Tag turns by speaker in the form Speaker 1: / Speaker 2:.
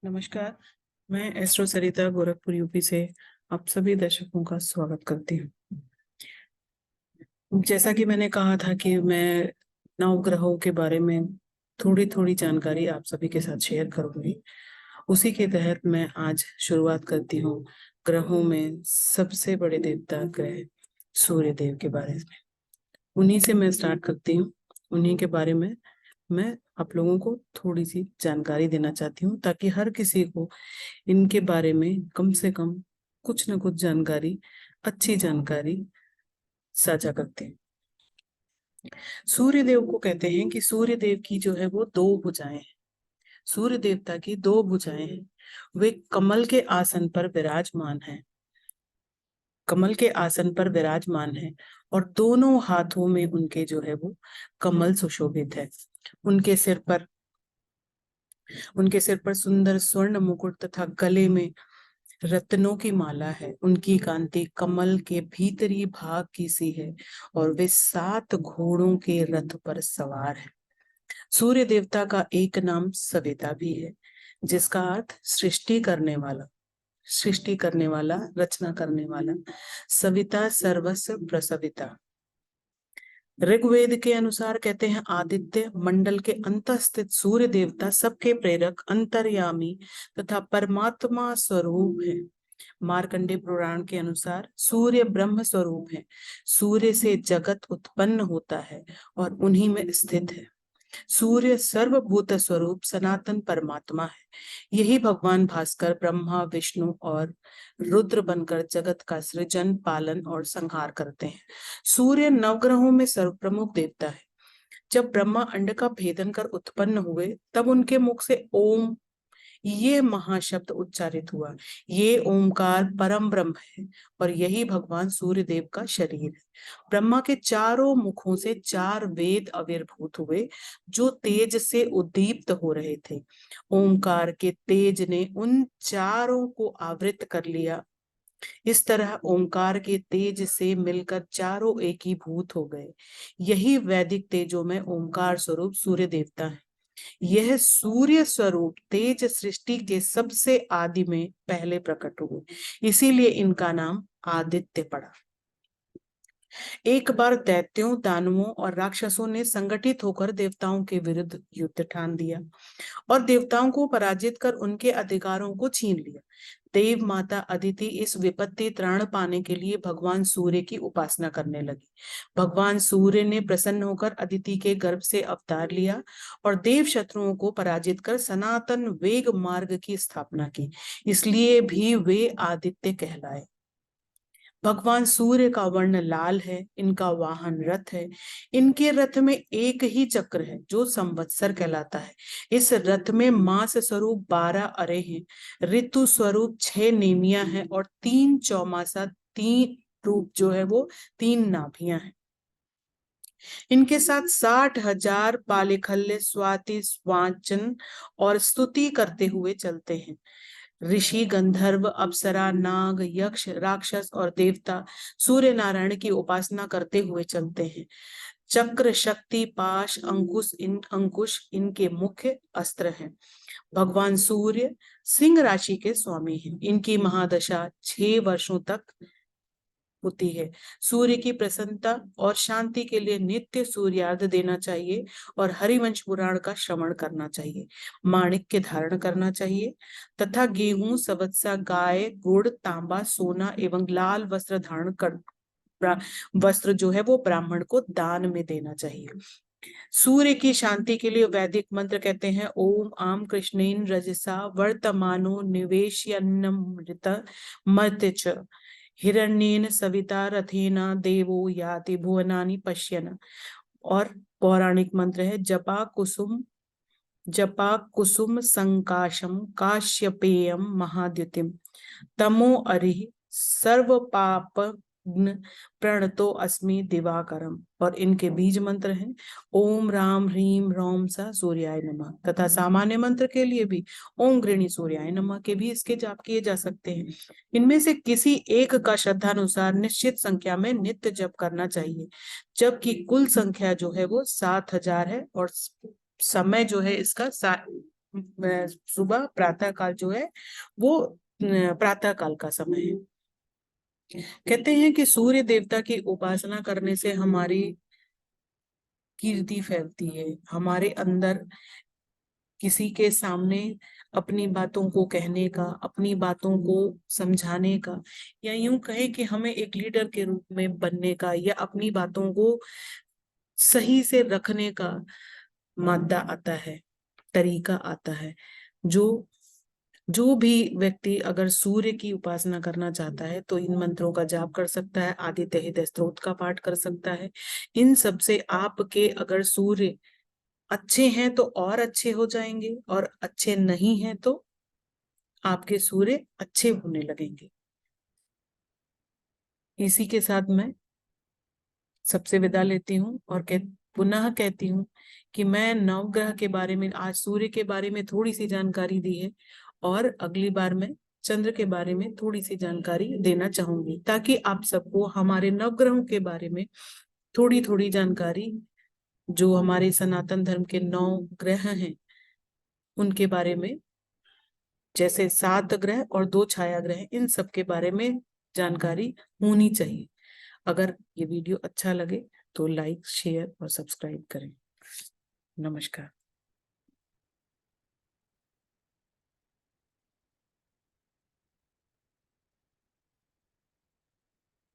Speaker 1: नमस्कार। मैं एस्ट्रो सरिता गोरखपुर यूपी से आप सभी दर्शकों का स्वागत करती हूँ। जैसा कि मैंने कहा था कि मैं नवग्रहों के बारे में थोड़ी थोड़ी जानकारी आप सभी के साथ शेयर करूंगी, उसी के तहत मैं आज शुरुआत करती हूँ ग्रहों में सबसे बड़े देवता ग्रह सूर्य देव के बारे में। उन्हीं से मैं स्टार्ट करती हूँ। उन्हीं के बारे में मैं आप लोगों को थोड़ी सी जानकारी देना चाहती हूँ, ताकि हर किसी को इनके बारे में कम से कम कुछ न कुछ जानकारी, अच्छी जानकारी साझा करते हैं। सूर्य देव को कहते हैं कि सूर्य देव की जो है वो दो भुजाएं हैं। सूर्य देवता की दो भुजाएं हैं। वे कमल के आसन पर विराजमान हैं। कमल के आसन पर विराजमान है और दोनों हाथों में उनके जो है वो कमल सुशोभित है। उनके सिर पर सुंदर स्वर्ण मुकुट तथा गले में रत्नों की माला है। उनकी कांति कमल के भीतरी भाग की सी है और वे 7 घोड़ों के रथ पर सवार है। सूर्य देवता का एक नाम सविता भी है, जिसका अर्थ सृष्टि करने वाला, रचना करने वाला। सविता सर्वस्व प्रसविता। ऋग्वेद के अनुसार कहते हैं आदित्य मंडल के अंतः स्थित सूर्य देवता सबके प्रेरक, अंतर्यामी तथा परमात्मा स्वरूप है। मार्कंडे पुराण के अनुसार सूर्य ब्रह्म स्वरूप है। सूर्य से जगत उत्पन्न होता है और उन्हीं में स्थित है। सूर्य सर्वभूत स्वरूप सनातन परमात्मा है। यही भगवान भास्कर ब्रह्मा, विष्णु और रुद्र बनकर जगत का सृजन, पालन और संहार करते हैं। सूर्य नवग्रहों में सर्वप्रमुख देवता है। जब ब्रह्मा अंड का भेदन कर उत्पन्न हुए, तब उनके मुख से ओम ये महाशब्द उच्चारित हुआ। ये ओमकार परम ब्रह्म है और यही भगवान सूर्य देव का शरीर है। ब्रह्मा के चारों मुखों से 4 वेद आविर्भूत हुए, जो तेज से उद्दीप्त हो रहे थे। ओमकार के तेज ने उन चारों को आवृत कर लिया। इस तरह ओमकार के तेज से मिलकर चारों एकीभूत हो गए। यही वैदिक तेजों में ओमकार स्वरूप सूर्य देवता है। यह सूर्य स्वरूप तेज सृष्टि के सबसे आदि में पहले प्रकट हुए, इसीलिए इनका नाम आदित्य पड़ा। एक बार दैत्यों, दानवों और राक्षसों ने संगठित होकर देवताओं के विरुद्ध युद्ध ठान दिया और देवताओं को पराजित कर उनके अधिकारों को छीन लिया। देव माता अदिति इस विपत्ति त्राण पाने के लिए भगवान सूर्य की उपासना करने लगी। भगवान सूर्य ने प्रसन्न होकर अदिति के गर्भ से अवतार लिया और देव शत्रुओं को पराजित कर सनातन वेग मार्ग की स्थापना की। इसलिए भी वे आदित्य कहलाए। भगवान सूर्य का वर्ण लाल है। इनका वाहन रथ है। इनके रथ में एक ही चक्र है जो संवत्सर कहलाता है। इस रथ में मास स्वरूप 12 अरे हैं, ऋतु स्वरूप 6 नेमियां हैं और 3 चौमासा, 3 रूप जो है वो 3 नाभियां हैं। इनके साथ 60,000 पालेखल्य स्वाति वाचन और स्तुति करते हुए चलते हैं। ऋषि, गंधर्व, अप्सरा, नाग, यक्ष, राक्षस और देवता सूर्य नारायण की उपासना करते हुए चलते हैं। चक्र, शक्ति, पाश, अंकुश इनके मुख्य अस्त्र हैं। भगवान सूर्य सिंह राशि के स्वामी हैं। इनकी महादशा 6 वर्षों तक होती है। सूर्य की प्रसन्नता और शांति के लिए नित्य सूर्यार्घ्य देना चाहिए और हरिवंश पुराण का श्रवण करना चाहिए। माणिक्य धारण करना चाहिए तथा गेहूं, सवत्सा, गाय, गुड़, तांबा, सोना एवं लाल वस्त्र धारण कर वस्त्र जो है वो ब्राह्मण को दान में देना चाहिए। सूर्य की शांति के लिए वैदिक मंत्र कहते हैं ओम आम कृष्णेन रजसा वर्तमानो निवेशयन्नमृत मर्त्य च हिरण्येन सविता रथेना देवो याति भुवनानि पश्यन्। और पौराणिक मंत्र है जपा कुसुम संकाशम काश्यपेयम महाद्युतिम तमो अरिः सर्व पाप प्रणतो अस्मि दिवाकरम। और इनके बीज मंत्र हैं ओम राम ह्रीम रोम सा सूर्याय नमः तथा सामान्य मंत्र के लिए भी ओम गृणी सूर्याय नमः के भी इसके जाप किए जा सकते हैं। इनमें से किसी एक का श्रद्धानुसार निश्चित संख्या में नित्य जप करना चाहिए, जबकि कुल संख्या जो है वो 7,000 है और समय जो है इसका सुबह प्रातः काल जो है वो प्रातः काल का समय है। कहते हैं कि सूर्य देवता की उपासना करने से हमारी कीर्ति फैलती है, हमारे अंदर किसी के सामने अपनी बातों को कहने का, अपनी बातों को समझाने का, या यूं कहे कि हमें एक लीडर के रूप में बनने का, या अपनी बातों को सही से रखने का मादा आता है, तरीका आता है। जो जो भी व्यक्ति अगर सूर्य की उपासना करना चाहता है तो इन मंत्रों का जाप कर सकता है, आदित्य हृदय स्तोत्र का पाठ कर सकता है। इन सब से आपके अगर सूर्य अच्छे हैं तो और अच्छे हो जाएंगे, और अच्छे नहीं हैं तो आपके सूर्य अच्छे होने लगेंगे। इसी के साथ मैं सबसे विदा लेती हूँ और पुनः कहती हूँ कि मैं नवग्रह के बारे में, आज सूर्य के बारे में थोड़ी सी जानकारी दी है, और अगली बार मैं चंद्र के बारे में थोड़ी सी जानकारी देना चाहूंगी, ताकि आप सबको हमारे नवग्रहों के बारे में थोड़ी थोड़ी जानकारी, जो हमारे सनातन धर्म के 9 ग्रह हैं उनके बारे में, जैसे 7 ग्रह और 2 छाया ग्रह, इन सब के बारे में जानकारी होनी चाहिए। अगर ये वीडियो अच्छा लगे तो लाइक, शेयर और सब्सक्राइब करें। नमस्कार।